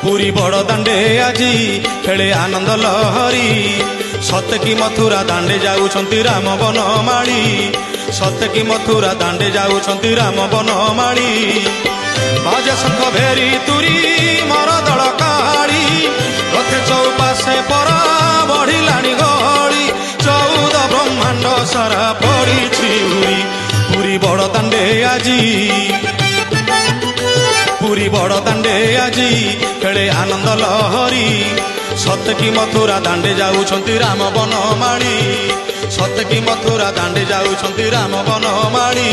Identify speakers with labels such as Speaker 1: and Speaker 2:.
Speaker 1: पुरी बड़ दांडे आजी खेले आनंद लहरी सत की मथुरा दांडे जाऊछंती राम बनमाली सत की मथुरा दांडे जाऊछंती राम बनमाली बाजे शंख भेरी तुरी मर दल काली रथे चौपाशे परा बढ़िलाणी गहली 14 ब्रह्मांड सारा पड़ी उरी पुरी बड़ दांडे आजी पुरी बड़ दांडे आजी खेले आनंद लहरी सत की मथुरा दांडे जाऊछंती राम बनमाली सत की मथुरा दांडे जाऊछंती राम बनमाली।